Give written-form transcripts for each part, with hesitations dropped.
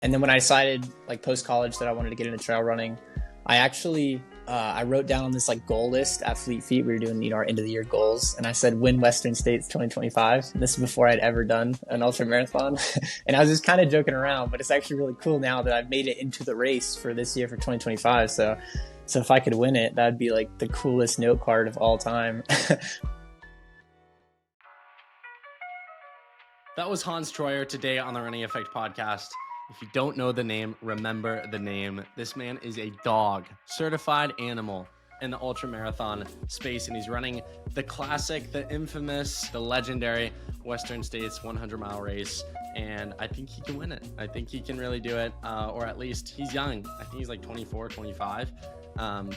And then when I decided, like post college, that I wanted to get into trail running, I actually I wrote down on this like goal list at Fleet Feet. We were doing our end of the year goals, and I said win Western States 2025. And this is before I'd ever done an ultra marathon, and I was just kind of joking around. But it's actually really cool now that I've made it into the race for this year for 2025. So if I could win it, that'd be like the coolest note card of all time. That was Hans Troyer today on the Running Effect podcast. If you don't know the name, remember the name. This man is a dog, certified animal in the ultramarathon space, and he's running the classic, the infamous, the legendary Western States 100-mile race, and I think he can win it. I think he can really do it, or at least he's young. I think he's like 24, 25.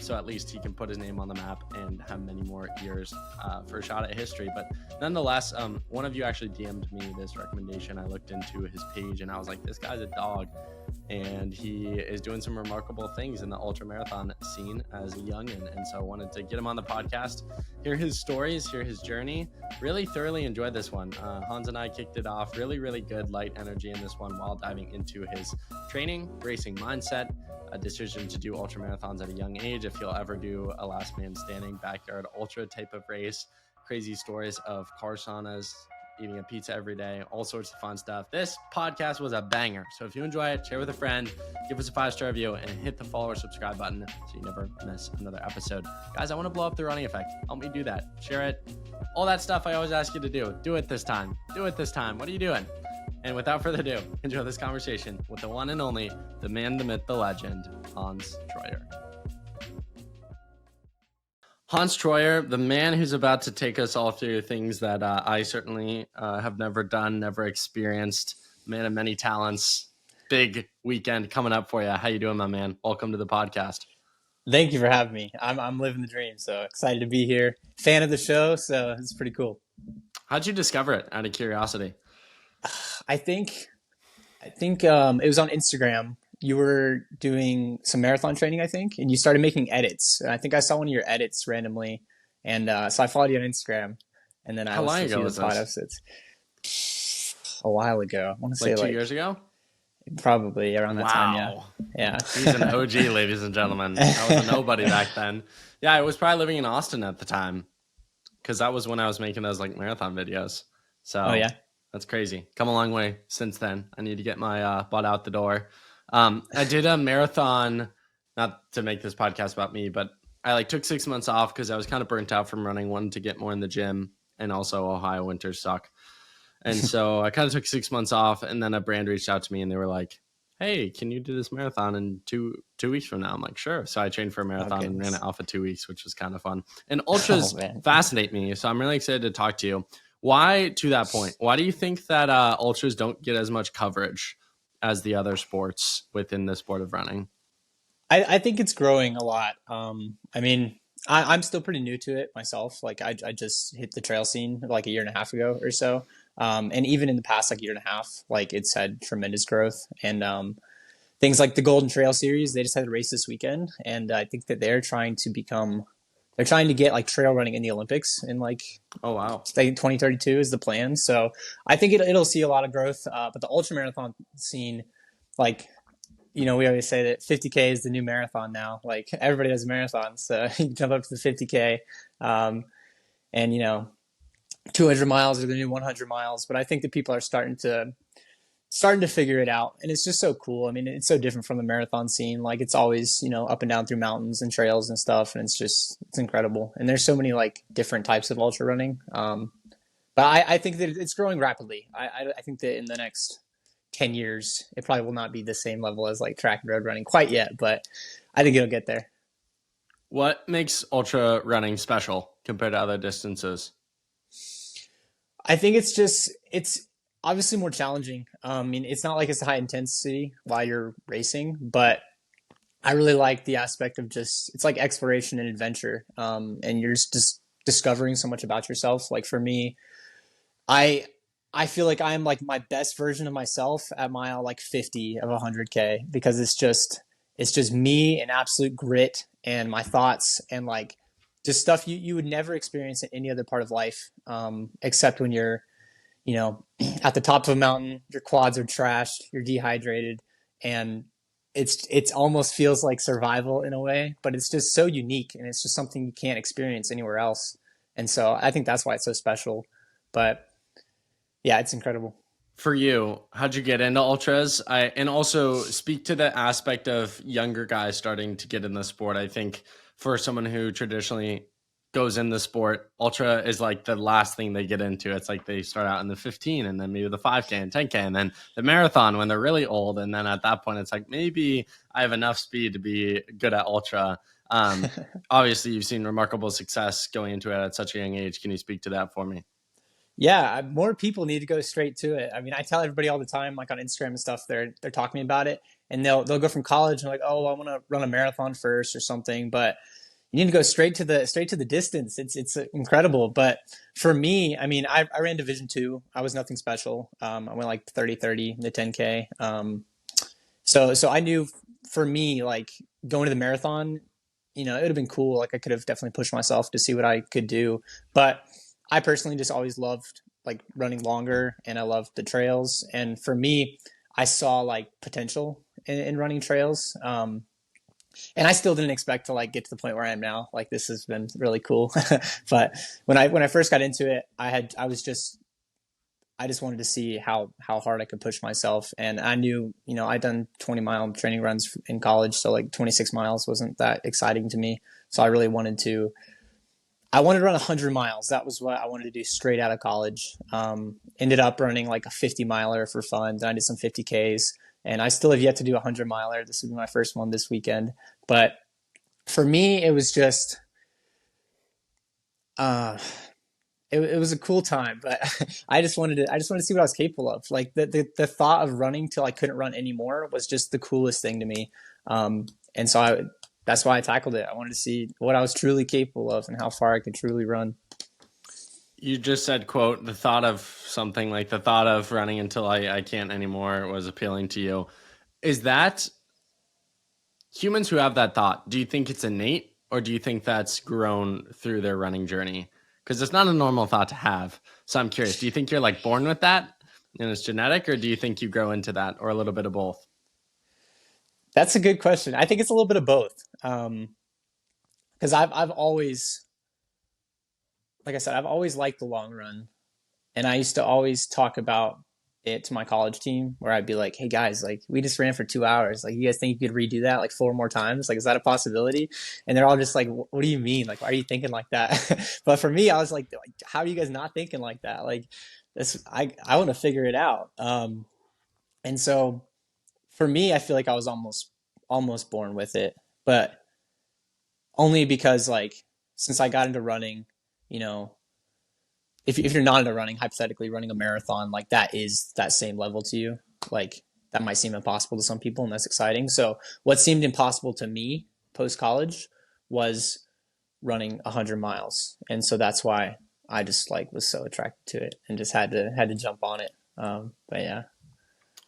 So at least he can put his name on the map and have many more years for a shot at history. But nonetheless, one of you actually DM'd me this recommendation. I looked into his page and I was like, this guy's a dog. And he is doing some remarkable things in the ultra marathon scene as a youngin'. And so I wanted to get him on the podcast, hear his stories, hear his journey. Really thoroughly enjoyed this one. Hans and I kicked it off. Really, really good light energy in this one while diving into his training, racing mindset, a decision to do ultra marathons at a young age, if he'll ever do a last man standing backyard ultra type of race, crazy stories of car saunas, eating a pizza every day, all sorts of fun stuff. This podcast was a banger. So if you enjoy it, share with a friend, give us a 5-star review, and hit the follow or subscribe button so you never miss another episode. Guys, I want to blow up the running effect. Help me do that. Share it. All that stuff I always ask you to do. Do it this time. Do it this time. What are you doing? And without further ado, enjoy this conversation with the one and only, the man, the myth, the legend, Hans Troyer. Hans Troyer, the man who's about to take us all through things that I certainly have never done, never experienced. Man of many talents. Big weekend coming up for you. How you doing, my man? Welcome to the podcast. Thank you for having me. I'm living the dream, so excited to be here. Fan of the show, so it's pretty cool. How'd you discover it, out of curiosity? I think it was on Instagram. You were doing some marathon training, I think, and you started making edits. And I think I saw one of your edits randomly, and so I followed you on Instagram. And then I How long ago was this? Episodes. A while ago. I want to say 2 years ago? Probably around that time, yeah. He's an OG, ladies and gentlemen. I was a nobody back then. Yeah, I was probably living in Austin at the time, because that was when I was making those like marathon videos. So yeah. That's crazy. Come a long way since then. I need to get my butt out the door. I did a marathon, not to make this podcast about me, but I took 6 months off because I was kind of burnt out from running, wanted to get more in the gym, and also Ohio winters suck. And so I kind of took 6 months off, and then a brand reached out to me and they were like, hey, can you do this marathon in two weeks from now? I'm like, sure. So I trained for a marathon and ran it off of 2 weeks, which was kind of fun. And ultras fascinate me. So I'm really excited to talk to you. Why, to that point, why do you think that ultras don't get as much coverage as the other sports within the sport of running? I think it's growing a lot. I mean, I'm still pretty new to it myself. Like I just hit the trail scene like a year and a half ago or so. And even in the past like year and a half, like it's had tremendous growth. And things like the Golden Trail Series, they just had a race this weekend. And I think that they're trying to get like trail running in the Olympics in like, oh wow, 2032 is the plan. So I think it'll see a lot of growth. But the ultramarathon scene, like, we always say that 50K is the new marathon now. Like everybody does a marathon, so you can jump up to the 50K, and 200 miles are the new 100 miles. But I think that people are starting to figure it out, and it's just so cool. I mean, it's so different from the marathon scene. Like it's always up and down through mountains and trails and stuff, and it's incredible. And there's so many like different types of ultra running. But I think that it's growing rapidly. I think that in the next 10 years, it probably will not be the same level as like track and road running quite yet, but I think it'll get there. What makes ultra running special compared to other distances? I think it's obviously more challenging. I mean, it's not like it's a high intensity while you're racing, but I really like the aspect of it's like exploration and adventure. And you're just discovering so much about yourself. Like for me, I feel like I'm like my best version of myself at mile like 50 of 100K, because it's just me and absolute grit and my thoughts and like just stuff you would never experience in any other part of life, except when you're at the top of a mountain, your quads are trashed, you're dehydrated, and it's almost feels like survival in a way, but it's just so unique and it's just something you can't experience anywhere else. And so I think that's why it's so special. But yeah, it's incredible. For you, how'd you get into ultras? And also speak to the aspect of younger guys starting to get in the sport. I think for someone who traditionally goes in the sport, ultra is like the last thing they get into. It's like they start out in the 15 and then maybe the 5K and 10K and then the marathon when they're really old. And then at that point, it's like, maybe I have enough speed to be good at ultra. Obviously, you've seen remarkable success going into it at such a young age. Can you speak to that for me? Yeah, more people need to go straight to it. I mean, I tell everybody all the time, like on Instagram and stuff, they're talking about it, and they'll go from college and like, oh, I want to run a marathon first or something, but you need to go straight to the distance. It's incredible. But for me, I mean, I ran Division 2. I was nothing special. I went like 30-30, the 10K. So I knew for me, like going to the marathon, it would have been cool. Like I could have definitely pushed myself to see what I could do, but I personally just always loved like running longer and I loved the trails. And for me, I saw like potential in running trails. And I still didn't expect to like get to the point where I am now. Like this has been really cool. But when I first got into it, I just wanted to see how hard I could push myself. And I knew, I'd done 20-mile training runs in college. So like 26 miles wasn't that exciting to me. So I wanted to run 100 miles. That was what I wanted to do straight out of college. Ended up running like a 50-miler for fun. Then I did some 50Ks. And I still have yet to do a 100-miler. This will be my first one this weekend. But for me, it was just, uh, it was a cool time. But I just wanted to see what I was capable of. Like the thought of running till I couldn't run anymore was just the coolest thing to me. And so that's why I tackled it. I wanted to see what I was truly capable of and how far I could truly run. You just said, quote, the thought of something like the thought of running until I can't anymore was appealing to you. Is that humans who have that thought? Do you think it's innate or do you think that's grown through their running journey? Because it's not a normal thought to have. So I'm curious, do you think you're like born with that and it's genetic, or do you think you grow into that, or a little bit of both? That's a good question. I think it's a little bit of both. Because I've always, like I said, I've always liked the long run. And I used to always talk about it to my college team where I'd be like, hey guys, like we just ran for 2 hours. Like you guys think you could redo that like 4 more times? Like, is that a possibility? And they're all just like, what do you mean? Like, why are you thinking like that? But for me, I was like, how are you guys not thinking like that? Like I want to figure it out. And so for me, I feel like I was almost born with it, but only because like, since I got into running, you know, if you're not into running, hypothetically running a marathon, like that is that same level to you. Like that might seem impossible to some people and that's exciting. So what seemed impossible to me post college was running 100 miles. And so that's why I just like was so attracted to it and just had to jump on it. But yeah.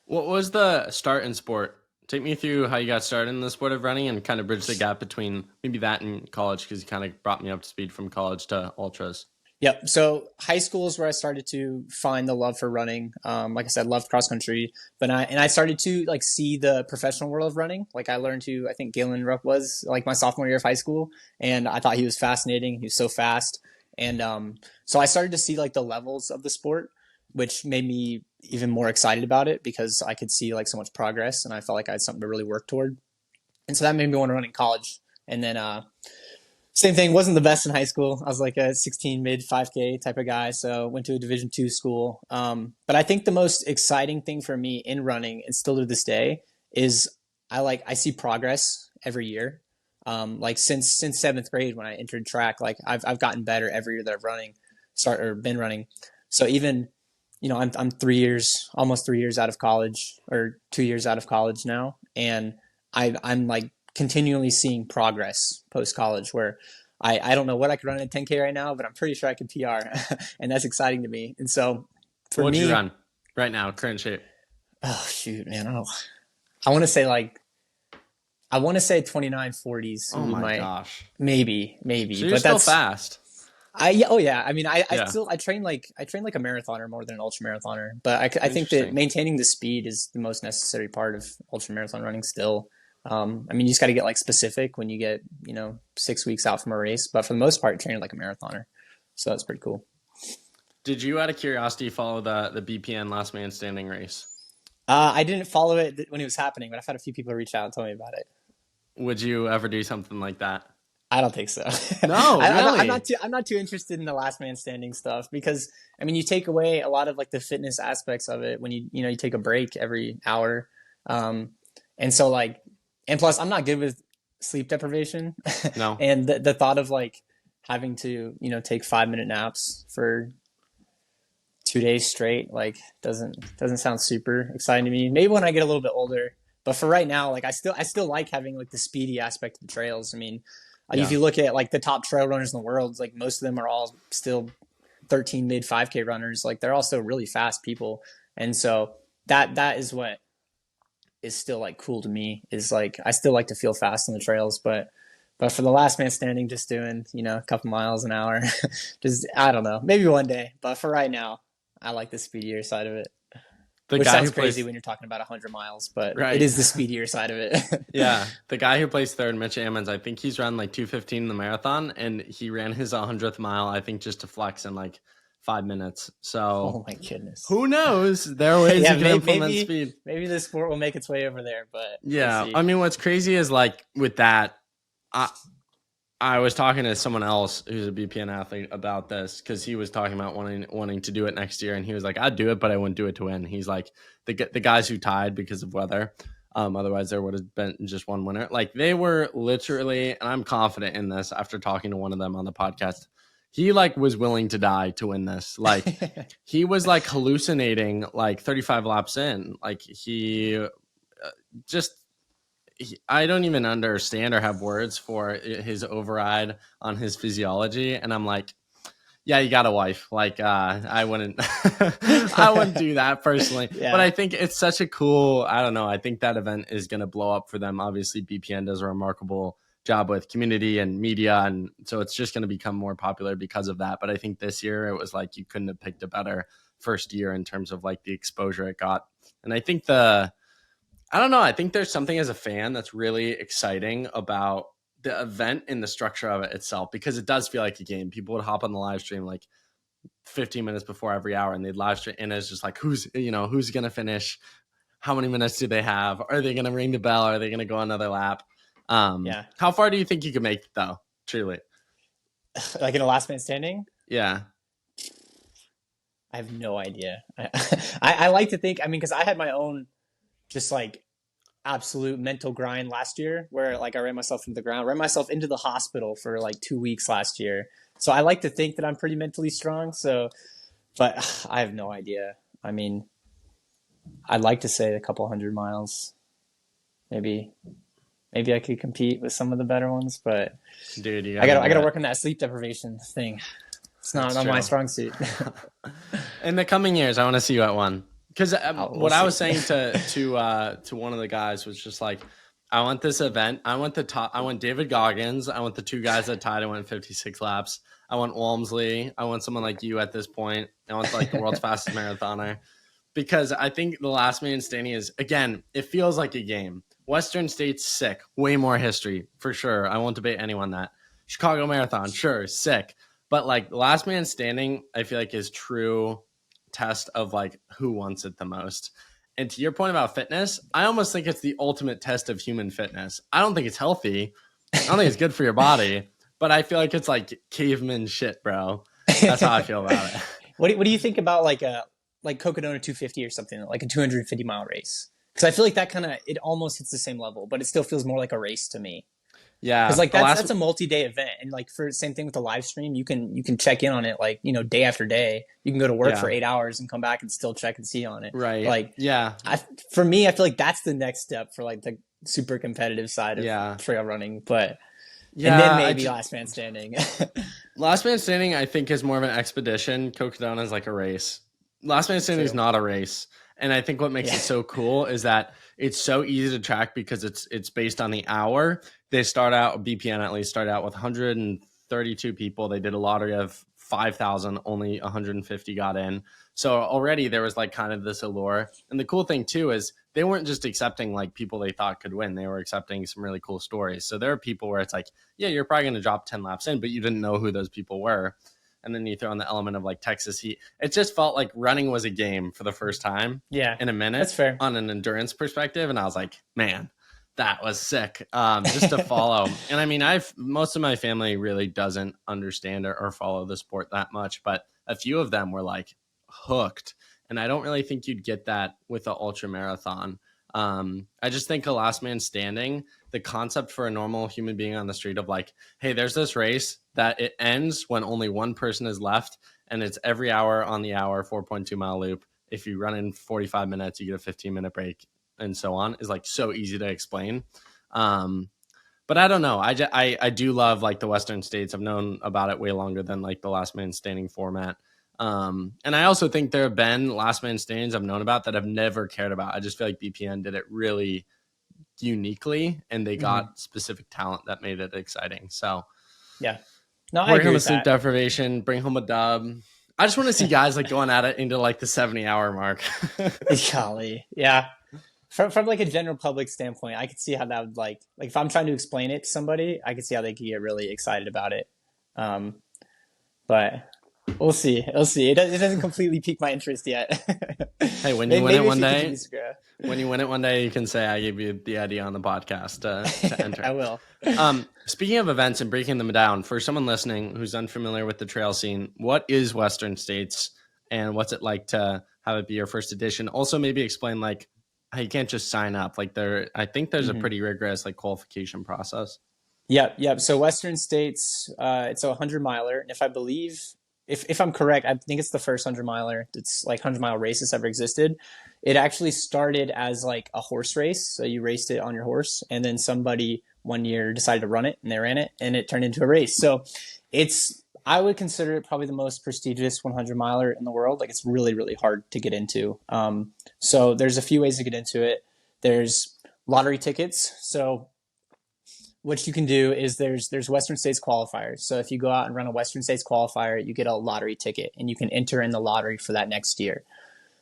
What was the start in sport? Take me through how you got started in the sport of running and kind of bridge the gap between maybe that and college, because you kind of brought me up to speed from college to ultras. Yep. So high school is where I started to find the love for running. Like I said, loved cross country, but I started to like see the professional world of running. Like I learned I think Galen Rupp was like my sophomore year of high school, and I thought he was fascinating. He was so fast, and so I started to see like the levels of the sport, which made me even more excited about it because I could see like so much progress, and I felt like I had something to really work toward. And so that made me want to run in college, and then same thing, wasn't the best in high school. I was like a 16 mid 5K type of guy, so went to a Division 2 school. But I think the most exciting thing for me in running, and still to this day, is I see progress every year. Like since seventh grade when I entered track, like I've gotten better every year that been running. So even I'm 3 years, almost 3 years out of college, or 2 years out of college now, and I'm like continually seeing progress post college where I don't know what I could run in 10K right now, but I'm pretty sure I could PR and that's exciting to me. And so for What'd you me, run right now, current shape? oh shoot, man. I want to say like, I want to say 29 40s Oh would be my my, gosh. maybe, So you're but still that's, fast. Oh yeah. I mean, Yeah, I train like a marathoner more than an ultra marathoner, but I think that interesting. maintaining the speed is the most necessary part of ultra marathon running still. I mean, you just got to get like specific when you get, 6 weeks out from a race, but for the most part, training like a marathoner. So that's pretty cool. Did you, out of curiosity, follow the BPN Last Man Standing race? I didn't follow it when it was happening, but I've had a few people reach out and tell me about it. Would you ever do something like that? I don't think so. No, really. I'm not too interested in the last man standing stuff because I mean you take away a lot of like the fitness aspects of it when you take a break every hour, um, and so like and plus I'm not good with sleep deprivation, No. and the thought of like having to take 5 minute naps for 2 days straight like doesn't sound super exciting to me. Maybe when I get a little bit older, but for right now, like I still like having like the speedy aspect of the trails. I mean, if Yeah. you look at like the top trail runners in the world, like most of them are all still 13 mid 5K runners. Like they're all still really fast people, and so that is what is still like cool to me. Is like I still like to feel fast on the trails, but for the last man standing, just doing a couple miles an hour, just I don't know, maybe one day. But for right now, I like the speedier side of it, The which guy who sounds crazy plays when you're talking about 100 miles, but it right. is the speedier side of it. Yeah, the guy who plays third, Mitch Ammons, I think he's run like 2:15 in the marathon, and he ran his 100th mile, I think, just to flex in like 5 minutes. So Oh my goodness. who knows? There are ways Yeah, you can implement speed. maybe the sport will make its way over there, but we'll Yeah, see. I mean, what's crazy is like with that, I I was talking to someone else who's a BPN athlete about this because he was talking about wanting to do it next year, and he was like, "I'd do it, but I wouldn't do it to win." He's like, the guys who tied because of weather, otherwise there would have been just one winner. Like they were literally, and I'm confident in this after talking to one of them on the podcast. He like was willing to die to win this. Like he was like hallucinating like 35 laps in. Like he just I don't even understand or have words for his override on his physiology. And I'm like, yeah, you got a wife. Like, I wouldn't, I wouldn't do that personally. But Yeah. I think it's such a cool, I don't know. I think that event is going to blow up for them. Obviously, BPN does a remarkable job with community and media. And so it's just going to become more popular because of that. But I think this year it was like you couldn't have picked a better first year in terms of like the exposure it got. And I think I don't know. I think there's something as a fan that's really exciting about the event and the structure of it itself because it does feel like a game. People would hop on the live stream like 15 minutes before every hour and they'd live stream and it's just like who's going to finish? How many minutes do they have? Are they going to ring the bell? Are they going to go another lap? Yeah. How far do you think you could make it though? Truly. Like in a last man standing? Yeah. I have no idea. I like to think, I mean, because I had my own just like absolute mental grind last year where like I ran myself into the ground, ran myself into the hospital for like 2 weeks last year. So I like to think that I'm pretty mentally strong. So, but I have no idea. I mean, I'd like to say a couple 100 miles. Maybe, maybe I could compete with some of the better ones, but Dude, you I gotta got do I got to it. work on that sleep deprivation thing. It's That's not my true. strong suit. In the coming years, I want to see you at one. Because We'll what I was see. saying to one of the guys was just like, I want this event. I want the top. I want David Goggins. I want the two guys that tied and went 56 laps. I want Walmsley. I want someone like you at this point. I want like the world's fastest marathoner. Because I think the last man standing is, again, it feels like a game. Western State's sick. Way more history, for sure. I won't debate anyone that. Chicago Marathon, sure, sick. But like the last man standing, I feel like is true test of like who wants it the most. And to your point about fitness, I almost think it's the ultimate test of human fitness. I don't think it's healthy. I don't think it's good for your body, but I feel like it's like caveman shit, bro. That's how I feel about it. What do you think about like a Cocodona 250 or something like a 250-mile race? Because I feel like that kind of it almost hits the same level, but it still feels more like a race to me. Because Yeah, like the last that's a multi-day event, and like for same thing with the live stream, you can check in on it like day after day. You can go to work for yeah, 8 hours and come back and still check and see on it. right. Like Yeah, for me, I feel like that's the next step for like the super competitive side of yeah, trail running. But and then yeah. maybe last man standing. Last man standing, I think, is more of an expedition. Cocodona is like a race. Last man standing is True. not a race, and I think what makes Yeah. it so cool is that it's so easy to track because it's based on the hour. They start out BPN at least start out with 100 and 32 people. They did a lottery of 5,000, only 150 got in. So already there was like kind of this allure. And the cool thing too is they weren't just accepting like people they thought could win. They were accepting some really cool stories. So there are people where it's like, yeah, you're probably going to drop 10 laps in, but you didn't know who those people were. And then you throw in the element of like Texas heat. It just felt like running was a game for the first time in a minute. That's fair. On an endurance perspective. And I was like, man, that was sick. Just to follow. And I mean, most of my family really doesn't understand or follow the sport that much, but a few of them were like hooked. And I don't really think you'd get that with an ultra marathon. I just think a last man standing, the concept for a normal human being on the street of like, hey, there's this race that it ends when only one person is left, and it's every hour on the hour, 4.2 mile loop. If you run in 45 minutes, you get a 15-minute break, and so on, is like so easy to explain. But I don't know. I do love like the Western States. I've known about it way longer than like the last man standing format. And I also think there have been last man standings I've known about that I've never cared about. I just feel like BPN did it really uniquely, and they got specific talent that made it exciting. So yeah, no, I work agree on the with sleep that. deprivation, bring home a dub. I just want to see guys like going at it into like the 70-hour mark. Golly, yeah. From like a general public standpoint, I could see how that would like if I'm trying to explain it to somebody, I could see how they could get really excited about it. But we'll see. It doesn't completely pique my interest yet. Hey, when you win it one day, you can say I gave you the idea on the podcast to enter. I will. Speaking of events and breaking them down, for someone listening who's unfamiliar with the trail scene, what is Western States and what's it like to have it be your first edition? Also, maybe explain like how you can't just sign up. Like I think there's a pretty rigorous like qualification process. Yep. So Western States, it's a 100-miler, and if I'm correct, I think it's the first 100-miler. It's like 100-mile race that's ever existed. It actually started as like a horse race. So you raced it on your horse, and then somebody one year decided to run it, and they ran it, and it turned into a race. So I would consider it probably the most prestigious 100-miler in the world. Like it's really, really hard to get into. So there's a few ways to get into it. There's lottery tickets. So what you can do is there's Western States qualifiers. So if you go out and run a Western States qualifier, you get a lottery ticket, and you can enter in the lottery for that next year.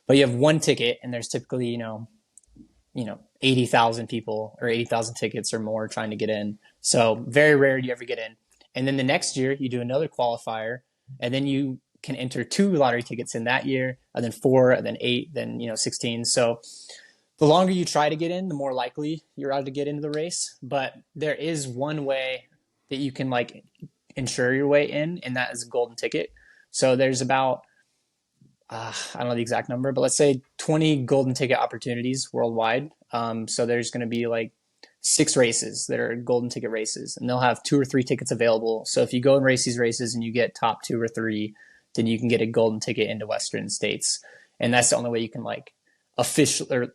But you have one ticket, and there's typically 80,000 people or 80,000 tickets or more trying to get in. So very rare do you ever get in. And then the next year you do another qualifier, and then you can enter 2 lottery tickets in that year, and then 4, and then 8, then 16. So the longer you try to get in, the more likely you're out to get into the race. But there is one way that you can like ensure your way in, and that is a golden ticket. So there's about, I don't know the exact number, but let's say 20 golden ticket opportunities worldwide. So there's going to be like 6 races that are golden ticket races, and they'll have 2 or 3 tickets available. So if you go and race these races and you get top 2 or 3, then you can get a golden ticket into Western States. And that's the only way you can like official or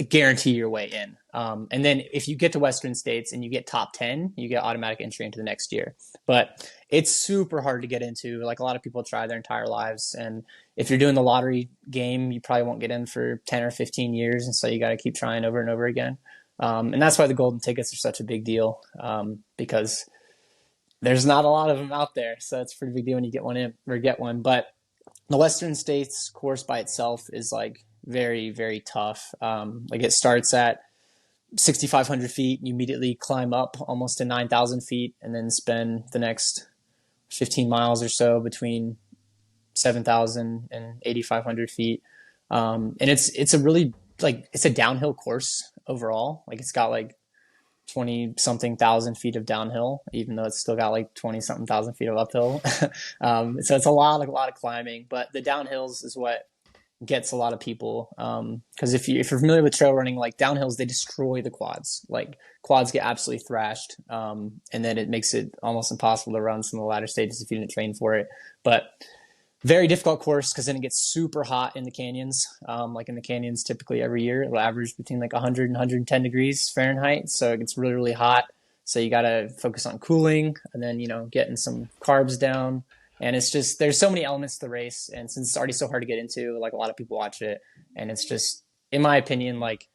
guarantee your way in. And then if you get to Western States and you get top 10, you get automatic entry into the next year. But it's super hard to get into. Like a lot of people try their entire lives. And if you're doing the lottery game, you probably won't get in for 10 or 15 years. And so you got to keep trying over and over again. And that's why the golden tickets are such a big deal, because there's not a lot of them out there. So it's a pretty big deal when you get one in or get one. But the Western States course by itself is like very, very tough. Like it starts at 6,500 feet. You immediately climb up almost to 9,000 feet, and then spend the next 15 miles or so between 7,000 and 8,500 feet. And it's a really like, it's a downhill course overall. Like it's got like 20 something thousand feet of downhill, even though it's still got like 20 something thousand feet of uphill. So it's a lot of climbing, but the downhills is what gets a lot of people. Cause if you're familiar with trail running, like downhills, they destroy the quads. Like quads get absolutely thrashed. And then it makes it almost impossible to run some of the latter stages if you didn't train for it. But very difficult course, because then it gets super hot in the canyons. Like in the canyons, typically every year, it'll average between like 100 and 110 degrees Fahrenheit. So it gets really, really hot. So you got to focus on cooling, and then, getting some carbs down. And it's just, there's so many elements to the race. And since it's already so hard to get into, like a lot of people watch it. And it's just, in my opinion, like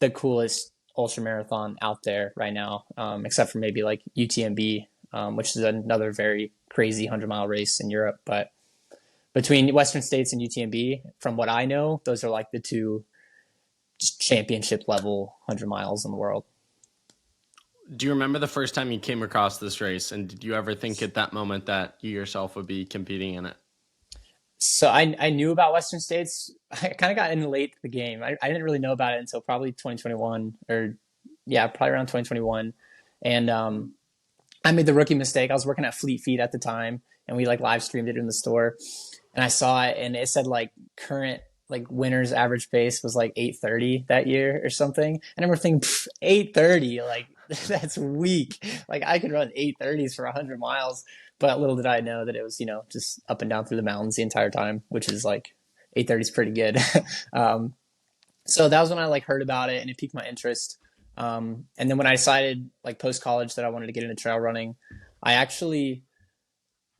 the coolest ultra marathon out there right now, except for maybe like UTMB which is another very crazy 100-mile race in Europe. But between Western States and UTMB, from what I know, those are like the two championship level 100 miles in the world. Do you remember the first time you came across this race? And did you ever think at that moment that you yourself would be competing in it? So I knew about Western States. I kind of got in late to the game. I didn't really know about it until probably 2021 or yeah, probably around 2021. And I made the rookie mistake. I was working at Fleet Feet at the time, and we like live streamed it in the store. And I saw it, and it said like current like winners average pace was like 8:30 that year or something. And I remember thinking 8:30, like that's weak. Like I could run 8:30s for 100 miles, but little did I know that it was just up and down through the mountains the entire time, which is like 8:30 is pretty good. So that was when I like heard about it, and it piqued my interest. And then when I decided like post college that I wanted to get into trail running, I actually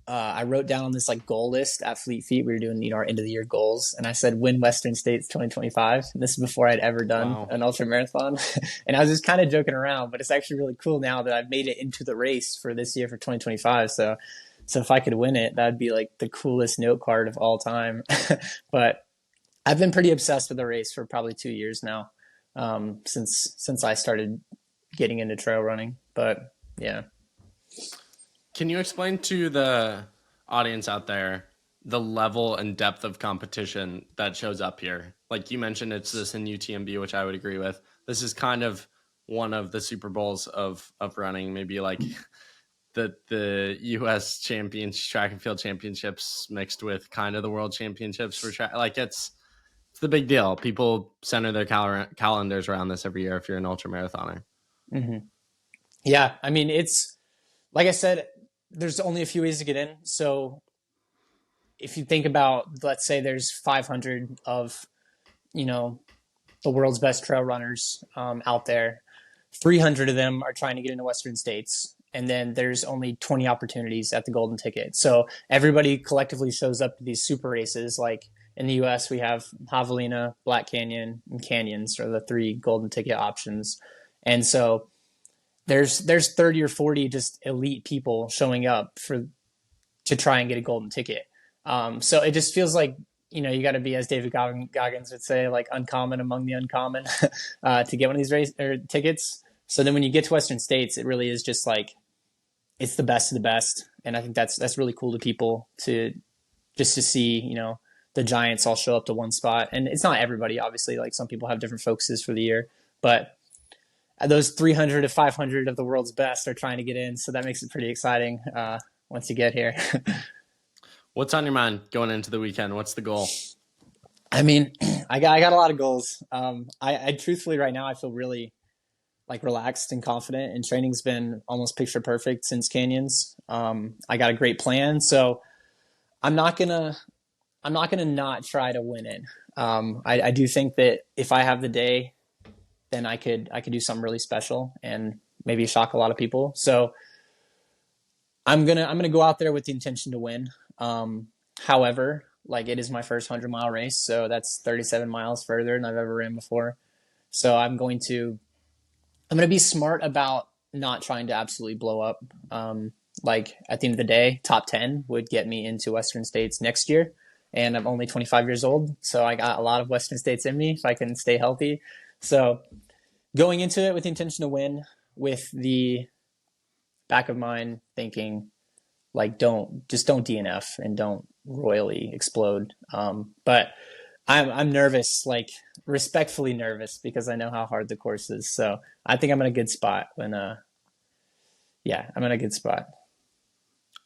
I wrote down on this like goal list at Fleet Feet. We were doing our end of the year goals, and I said win Western States 2025. And this is before I'd ever done an ultra marathon, and I was just kind of joking around. But it's actually really cool now that I've made it into the race for this year for 2025. So if I could win it, that'd be like the coolest note card of all time. But I've been pretty obsessed with the race for probably 2 years now, since I started getting into trail running. But yeah. Can you explain to the audience out there the level and depth of competition that shows up here? Like you mentioned, it's this in UTMB, which I would agree with. This is kind of one of the Super Bowls of running, maybe like the US champions, track and field championships mixed with kind of the world championships for track. Like it's the big deal. People center their calendars around this every year if you're an ultra marathoner. Mm-hmm. Yeah, I mean, it's like I said, there's only a few ways to get in. So if you think about, let's say there's 500 of, the world's best trail runners out there. 300 of them are trying to get into Western States. And then there's only 20 opportunities at the golden ticket. So everybody collectively shows up to these super races. Like in the US, we have Javelina, Black Canyon, and Canyons are the 3 golden ticket options. And so there's 30 or 40 just elite people showing up to try and get a golden ticket. So it just feels like, you got to be, as David Goggins would say, like uncommon among the uncommon to get one of these tickets. So then when you get to Western States, it really is just like, it's the best of the best. And I think that's really cool to people to see, the giants all show up to one spot. And it's not everybody, obviously, like some people have different focuses for the year, but those 300 to 500 of the world's best are trying to get in. So that makes it pretty exciting once you get here. What's on your mind going into the weekend? What's the goal? I mean, I got a lot of goals. I truthfully right now, I feel really like relaxed and confident, and training's been almost picture perfect since Canyons. I got a great plan. So I'm not gonna not try to win it. I do think that if I have the day, then I could do something really special and maybe shock a lot of people. So I'm gonna go out there with the intention to win. However, like it is my first 100-mile race, so that's 37 miles further than I've ever ran before. So I'm going to be smart about not trying to absolutely blow up. Like at the end of the day, top 10 would get me into Western States next year, and I'm only 25 years old, so I got a lot of Western States in me if I can stay healthy. So going into it with the intention to win, with the back of mind thinking like don't DNF and don't royally explode. But I'm nervous, like respectfully nervous, because I know how hard the course is. So I think I'm in a good spot when I'm in a good spot.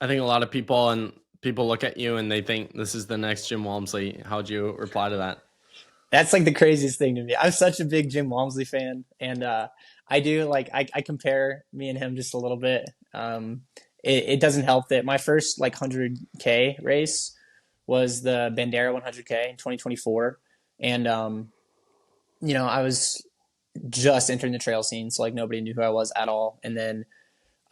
I think a lot of people look at you and they think this is the next Jim Walmsley. How'd you reply to that? That's like the craziest thing to me. I'm such a big Jim Walmsley fan, and I do like I compare me and him just a little bit. It doesn't help that my first like 100K race was the Bandera 100K in 2024, and I was just entering the trail scene, so like nobody knew who I was at all. And then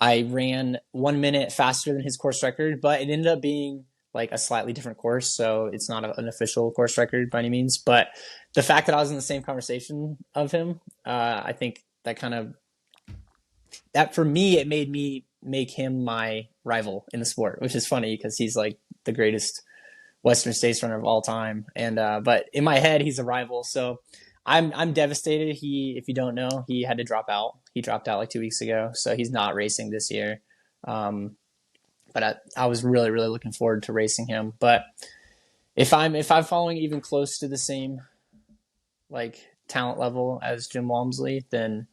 I ran 1 minute faster than his course record, but it ended up being like a slightly different course, so it's not an official course record by any means. But the fact that I was in the same conversation of him, I think that for me, it made me make him my rival in the sport, which is funny because he's like the greatest Western States runner of all time. And but in my head, he's a rival. So I'm devastated. If you don't know, he had to drop out. He dropped out like 2 weeks ago, so he's not racing this year. But I was really really looking forward to racing him. But if I'm following even close to the same like talent level as Jim Walmsley, then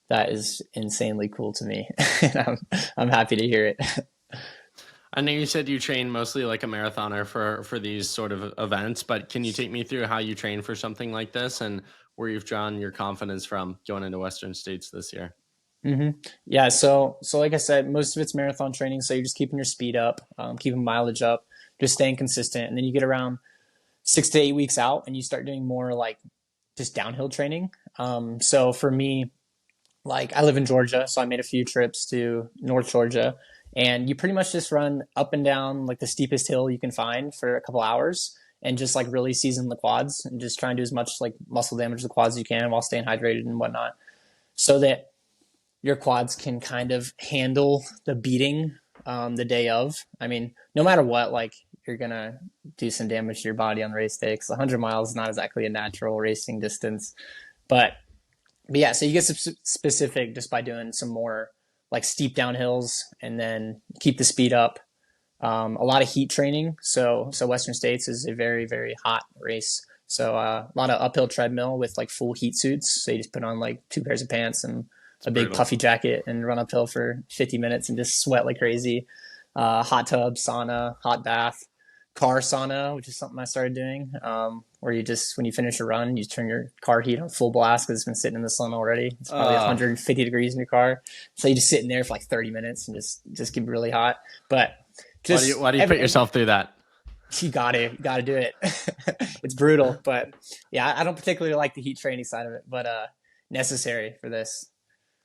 that is insanely cool to me. And I'm happy to hear it. I know you said you train mostly like a marathoner for these sort of events, but can you take me through how you train for something like this and where you've drawn your confidence from going into Western States this year? Yeah, so like I said, most of it's marathon training. So you're just keeping your speed up, keeping mileage up, just staying consistent, and then you get around 6 to 8 weeks out, and you start doing more like just downhill training. So for me, like I live in Georgia, so I made a few trips to North Georgia, and you pretty much just run up and down like the steepest hill you can find for a couple hours, and just like really season the quads and just try and do as much like muscle damage to the quads as you can while staying hydrated and whatnot, so that your quads can kind of handle the beating the day of. I mean, no matter what, like you're gonna do some damage to your body on race day because 100 miles is not exactly a natural racing distance, but yeah, so you get specific just by doing some more like steep downhills and then keep the speed up. A lot of heat training. So Western States is a very, very hot race. So a lot of uphill treadmill with like full heat suits. So you just put on like 2 pairs of pants and a big Brutal. puffy jacket and run uphill for 50 minutes and just sweat like crazy. Hot tub, sauna, hot bath, car sauna, which is something I started doing, where you just, when you finish a run, you turn your car heat on full blast because it's been sitting in the sun already. It's probably 150 degrees in your car. So you just sit in there for like 30 minutes and just get really hot. But just Why do you put yourself through that? you gotta do it. It's brutal, but yeah, I don't particularly like the heat training side of it, but necessary for this.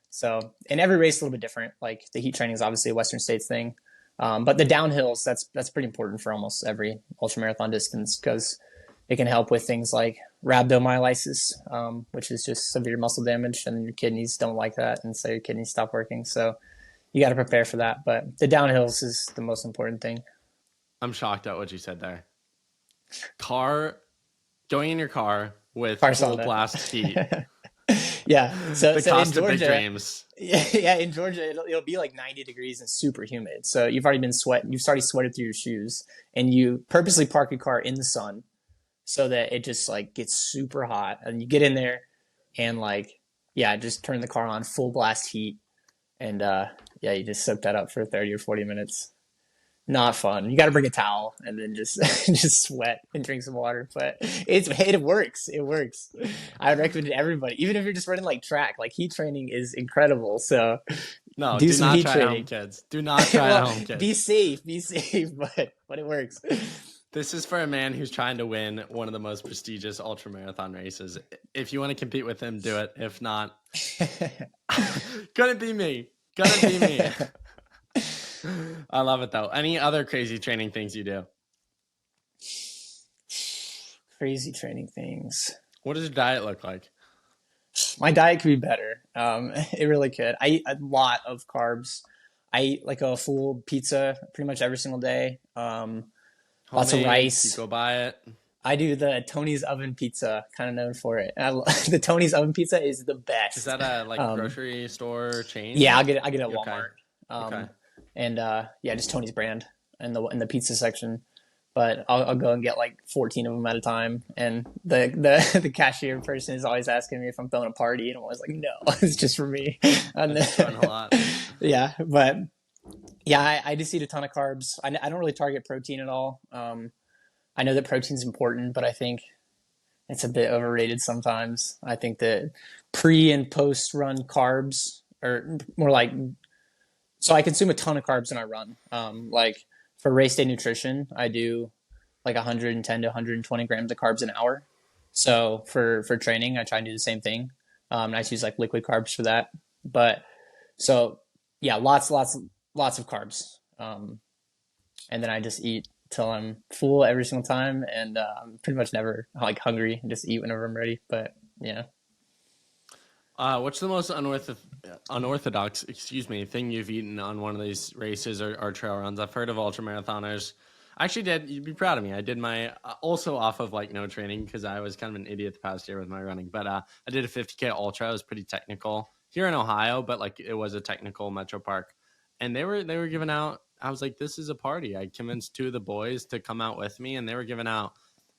So, and every race is a little bit different. Like the heat training is obviously a Western States thing, but the downhills that's pretty important for almost every ultramarathon distance because it can help with things like rhabdomyolysis, which is just severe muscle damage, and your kidneys don't like that, and so your kidneys stop working. So you got to prepare for that. But the downhills is the most important thing. I'm shocked at what you said there. Going in your car with Car full sauna. blast heat. Yeah. So The in cost of big Georgia, dreams. yeah, in Georgia it'll be like 90 degrees and super humid. So you've already sweated through your shoes, and you purposely park your car in the sun so that it just like gets super hot, and you get in there and like yeah, just turn the car on full blast heat, and yeah, you just soak that up for 30 or 40 minutes. Not fun. You got to bring a towel and then just just sweat and drink some water. But it works. It works. I would recommend it to everybody, even if you're just running like track. Like heat training is incredible. So No, do do some not heat try at home, training. kids. Do not try Well, at home, kids. be safe, but it works. This is for a man who's trying to win one of the most prestigious ultramarathon races. If you want to compete with him, do it. If not, couldn't be me. Couldn't be me. I love it though. Any other crazy training things you do? Crazy training things. What does your diet look like? My diet could be better. It really could. I eat a lot of carbs. I eat like a full pizza pretty much every single day. Lots of Homemade, rice. you go buy it. I do the Tony's Oven Pizza, kind of known for it. The Tony's Oven Pizza is the best. Is that a grocery store chain? Yeah, I get it at Okay. Walmart. Okay. And yeah, just Tony's brand in the pizza section. But I'll go and get like 14 of them at a time. And the cashier person is always asking me if I'm throwing a party, and I'm always like, no, it's just for me. That's fun a lot. Yeah, but yeah, I just eat a ton of carbs. I don't really target protein at all. I know that protein's important, but I think it's a bit overrated sometimes. I think that pre and post run carbs are more like, so I consume a ton of carbs when I run. Like for race day nutrition, I do like 110 to 120 grams of carbs an hour. So for training, I try and do the same thing. And I use like liquid carbs for that. But so yeah, lots of carbs. And then I just eat till I'm full every single time, and I'm pretty much never like hungry. I just eat whenever I'm ready. But yeah. What's the most unorthodox, excuse me, thing you've eaten on one of these races or trail runs? I've heard of ultramarathoners. I actually did. You'd be proud of me. I did my also off of like no training because I was kind of an idiot the past year with my running. But I did a 50K ultra. It was pretty technical here in Ohio, but like it was a technical metro park, and they were giving out. I was like, this is a party. I convinced two of the boys to come out with me, and they were giving out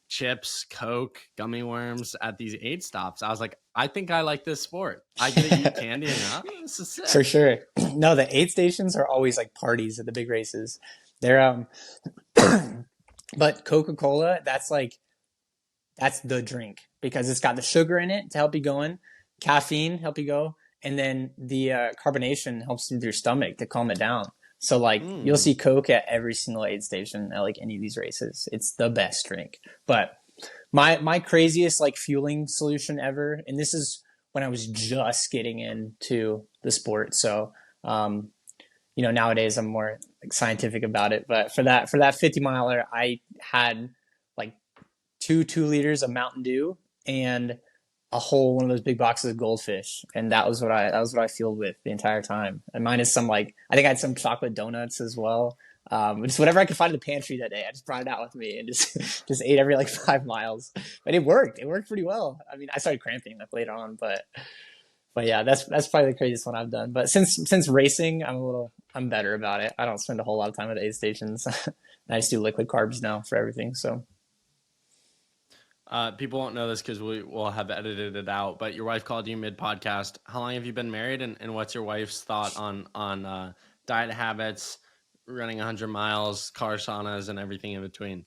chips, Coke, gummy worms at these aid stops. I was like, I think I like this sport. I get to eat candy enough. This is For sick. sure. No, the aid stations are always like parties at the big races. They're but Coca-Cola, that's the drink because it's got the sugar in it to help you going, caffeine help you go, and then the carbonation helps with your stomach to calm it down. So like you'll Mm. see Coke at every single aid station at like any of these races. It's the best drink. But my craziest like fueling solution ever, and this is when I was just getting into the sport. So nowadays I'm more like scientific about it. But for that 50 miler, I had like 2 2 liters of Mountain Dew and a whole one of those big boxes of goldfish, and that was what I fueled with the entire time. And mine is some like I think I had some chocolate donuts as well. Just whatever I could find in the pantry that day, I just brought it out with me and just just ate every like 5 miles. But it worked. It worked pretty well. I mean, I started cramping like later on, but yeah, that's probably the craziest one I've done. But since racing, I'm better about it. I don't spend a whole lot of time at aid stations. I just do liquid carbs now for everything. So People won't know this because we will have edited it out. But your wife called you mid podcast. How long have you been married, and what's your wife's thought on diet habits, running 100 miles, car saunas, and everything in between?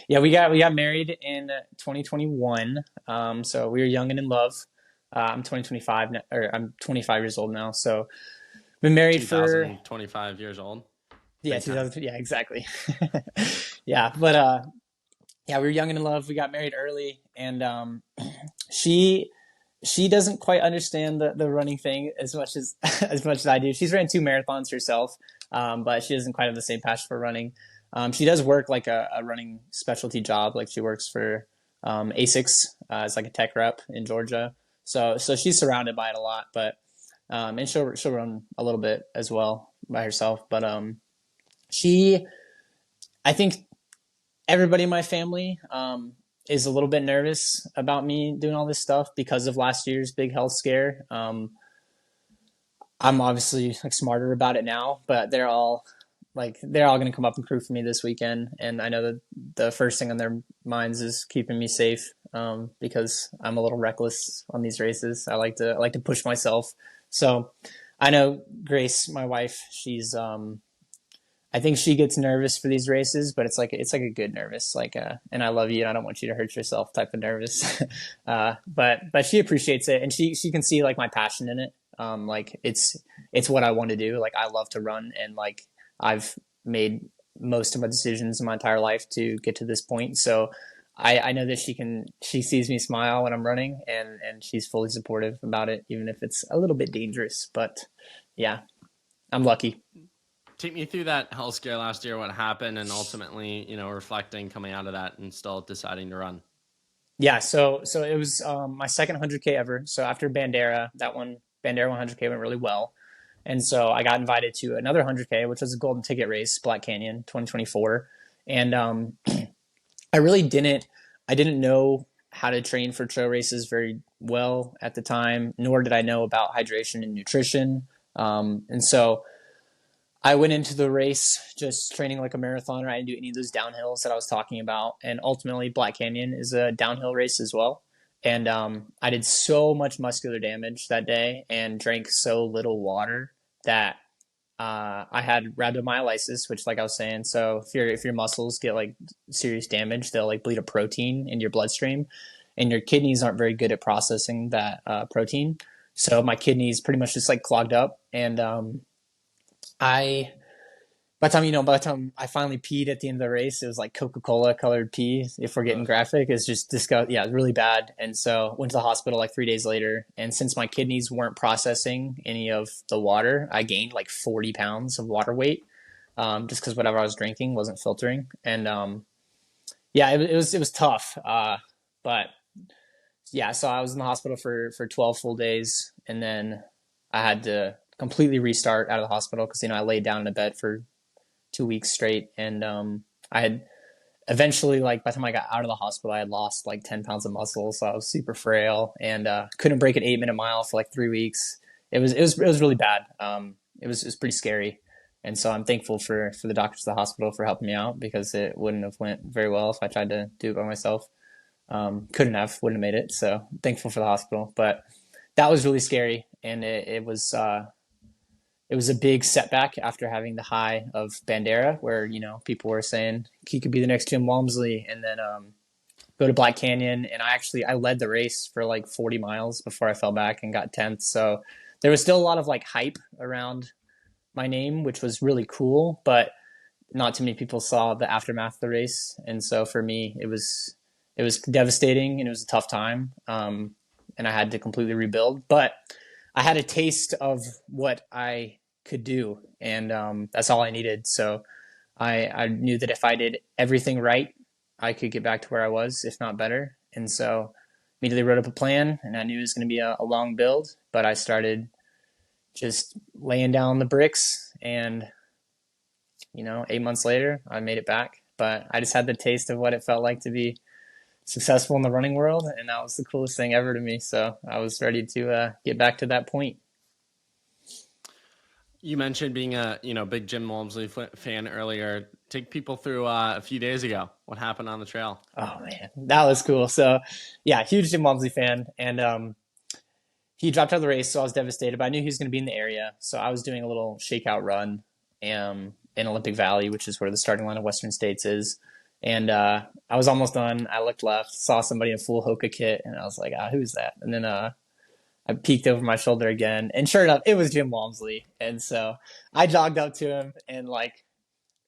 yeah, we got married in 2021. So we were young and in love. I'm 2025 now, or I'm 25 years old now. So been married for 2025 years old. yeah, Big time. 2000. Yeah, exactly. Yeah, but yeah, we were young and in love. We got married early, and she she doesn't quite understand the running thing as much as as much as I do. She's ran 2 marathons herself, but she doesn't quite have the same passion for running. She does work like a running specialty job. Like she works for ASICS as like a tech rep in Georgia. So she's surrounded by it a lot, but and she'll run a little bit as well by herself. But she I think everybody in my family is a little bit nervous about me doing all this stuff because of last year's big health scare. I'm obviously like smarter about it now, but they're all going to come up and crew for me this weekend, and I know that the first thing on their minds is keeping me safe because I'm a little reckless on these races. I like to push myself. So I know Grace, my wife, she's I think she gets nervous for these races, but it's like a good nervous, like and I love you and I don't want you to hurt yourself type of nervous. But she appreciates it and she can see like my passion in it. Like it's what I want to do. Like I love to run and like I've made most of my decisions in my entire life to get to this point. So I know that she sees me smile when I'm running and she's fully supportive about it, even if it's a little bit dangerous. But yeah, I'm lucky. Take me through that health scare last year, what happened, and ultimately, reflecting, coming out of that, and still deciding to run. Yeah, so it was my second 100K ever. So after Bandera, Bandera 100K went really well, and so I got invited to another 100K, which was a golden ticket race, Black Canyon 2024, and I really I didn't know how to train for trail races very well at the time, nor did I know about hydration and nutrition, and so I went into the race just training like a marathoner. I didn't do any of those downhills that I was talking about. And ultimately, Black Canyon is a downhill race as well. And I did so much muscular damage that day and drank so little water that I had rhabdomyolysis, which, like I was saying, so if your muscles get like serious damage, they'll like bleed a protein into your bloodstream, and your kidneys aren't very good at processing that protein. So my kidneys pretty much just like clogged up, and I by the time I finally peed at the end of the race, it was like Coca-Cola colored pee. If we're getting Ugh. graphic, it's just disgusting. Yeah, really bad. And so went to the hospital like 3 days later. And since my kidneys weren't processing any of the water, I gained like 40 pounds of water weight, just because whatever I was drinking wasn't filtering. And yeah, it was tough. But yeah, so I was in the hospital for 12 full days, and then I had to completely restart out of the hospital because I laid down in a bed for 2 weeks straight, and I had eventually, like, by the time I got out of the hospital, I had lost like 10 pounds of muscle, so I was super frail and couldn't break an 8 minute mile for like 3 weeks. It was really bad. It was pretty scary, and so I'm thankful for the doctors at the hospital for helping me out because it wouldn't have went very well if I tried to do it by myself. Wouldn't have made it. So I'm thankful for the hospital, but that was really scary, and it was a big setback after having the high of Bandera, where people were saying he could be the next Jim Walmsley, and then go to Black Canyon, and I led the race for like 40 miles before I fell back and got 10th. So there was still a lot of like hype around my name, which was really cool, but not too many people saw the aftermath of the race, and so for me, it was devastating and it was a tough time, and I had to completely rebuild. But I had a taste of what I could do, and that's all I needed. So I knew that if I did everything right, I could get back to where I was, if not better. And so immediately wrote up a plan, and I knew it was going to be a long build, but I started just laying down the bricks, and 8 months later, I made it back. But I just had the taste of what it felt like to be successful in the running world, and that was the coolest thing ever to me. So I was ready to get back to that point. You mentioned being a big Jim Walmsley fan earlier. Take people through a few days ago. What happened on the trail? Oh man, that was cool. So yeah, huge Jim Walmsley fan, and he dropped out of the race, so I was devastated. But I knew he was going to be in the area, so I was doing a little shakeout run in Olympic Valley, which is where the starting line of Western States is. And I was almost done. I looked left, saw somebody in full Hoka kit, and I was like, who's that? And then I peeked over my shoulder again, and sure enough, it was Jim Walmsley. And so I jogged up to him and like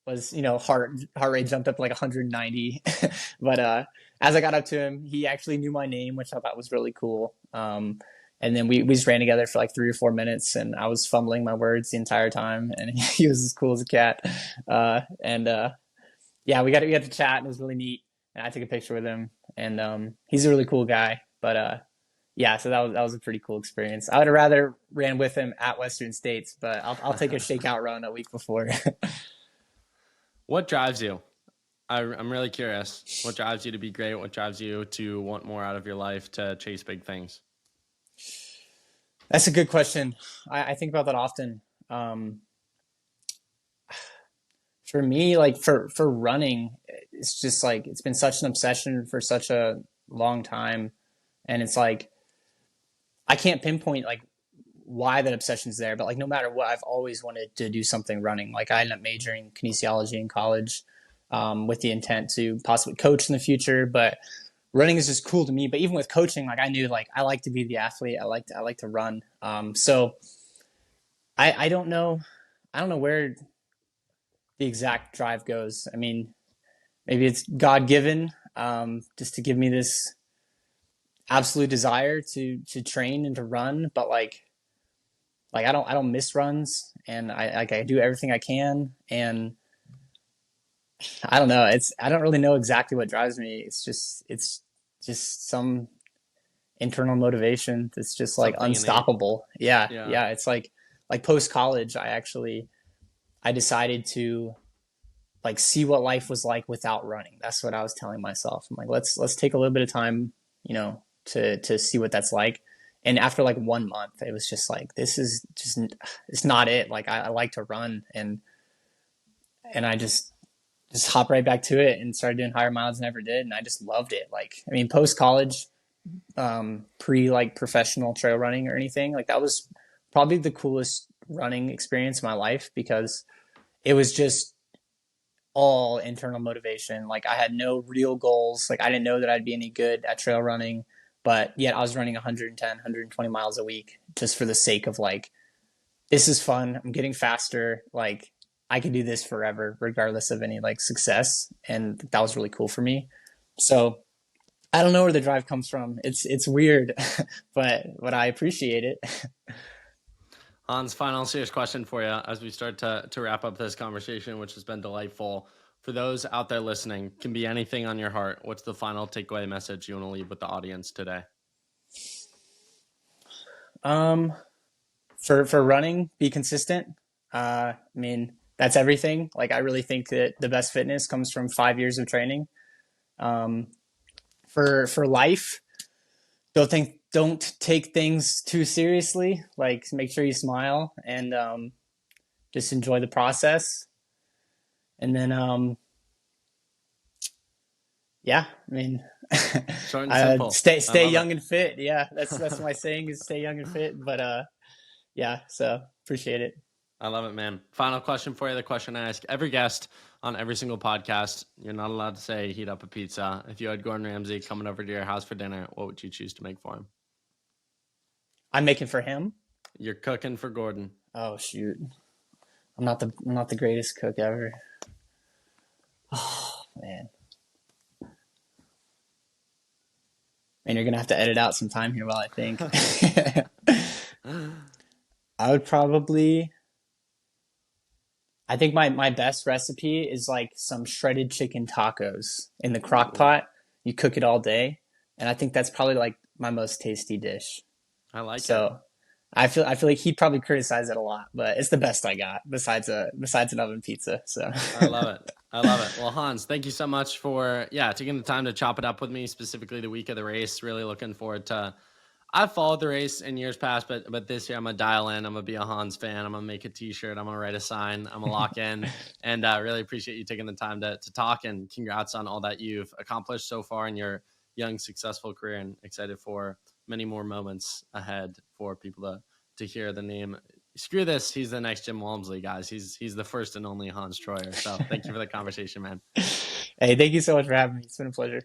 was heart rate jumped up like 190. But as I got up to him, he actually knew my name, which I thought was really cool. And then we just ran together for like 3 or 4 minutes, and I was fumbling my words the entire time, and he was as cool as a cat. And yeah, we got to chat, and it was really neat. And I took a picture with him, and he's a really cool guy. But yeah, so that was a pretty cool experience. I would have rather ran with him at Western States, but I'll take a shakeout run a week before. What drives you? I'm really curious. What drives you to be great? What drives you to want more out of your life, to chase big things? That's a good question. I think about that often. Um, for me, like for running, it's just like it's been such an obsession for such a long time, and it's like I can't pinpoint like why that obsession's there, but like no matter what, I've always wanted to do something running. Like I ended up majoring in kinesiology in college, with the intent to possibly coach in the future, but running is just cool to me. But even with coaching, like I knew like I like to be the athlete. I like to run. So I don't know where the exact drive goes. I mean, maybe it's God given, just to give me this absolute desire to train and to run. But like I don't miss runs, and I do everything I can, and I don't know. I don't really know exactly what drives me. It's just some internal motivation that's just like Something innate. unstoppable. Yeah, Yeah. yeah. It's like post college, I decided to like see what life was like without running. That's what I was telling myself. I'm like, let's take a little bit of time, to see what that's like. And after like 1 month, it was just like this is just it's not it. Like I like to run, and I just hop right back to it and started doing higher miles than I ever did, and I just loved it. Like I mean, post college, pre like professional trail running or anything, like that was probably the coolest running experience of my life because it was just all internal motivation. Like I had no real goals. Like I didn't know that I'd be any good at trail running, but yet I was running 110, 120 miles a week just for the sake of like, this is fun. I'm getting faster. Like I can do this forever, regardless of any like success. And that was really cool for me. So I don't know where the drive comes from. It's weird, but I appreciate it. Hans, final serious question for you as we start to wrap up this conversation, which has been delightful. For those out there listening, can be anything on your heart. What's the final takeaway message you want to leave with the audience today? Um, for running, be consistent. I mean, that's everything. Like, I really think that the best fitness comes from 5 years of training. Um, for life, don't take things too seriously. Like, make sure you smile and just enjoy the process. And then yeah, I mean, Short and simple. I stay love it. young and fit. Yeah, that's my saying is stay young and fit. But yeah, so appreciate it. I love it, man. Final question for you. The question I ask every guest on every single podcast. You're not allowed to say heat up a pizza. If you had Gordon Ramsay coming over to your house for dinner, what would you choose to make for him? I'm making for him. You're cooking for Gordon. Oh shoot, I'm not the greatest cook ever. Oh man, and you're gonna have to edit out some time here while I think. I would probably. I think my best recipe is like some shredded chicken tacos in the crock Ooh, pot. You cook it all day, and I think that's probably like my most tasty dish. I like it. So I feel like he'd probably criticize it a lot, but it's the best I got besides an oven pizza. So I love it. I love it. Well, Hans, thank you so much for taking the time to chop it up with me, specifically the week of the race. Really looking forward to. I've followed the race in years past, but this year I'm gonna dial in. I'm gonna be a Hans fan. I'm gonna make a T-shirt. I'm gonna write a sign. I'm gonna lock in, and really appreciate you taking the time to talk. And congrats on all that you've accomplished so far in your young, successful career. And excited for many more moments ahead for people to hear the name. Screw this. He's the next Jim Walmsley, guys. He's the first and only Hans Troyer. So thank you for the conversation, man. hey, thank you so much for having me. It's been a pleasure.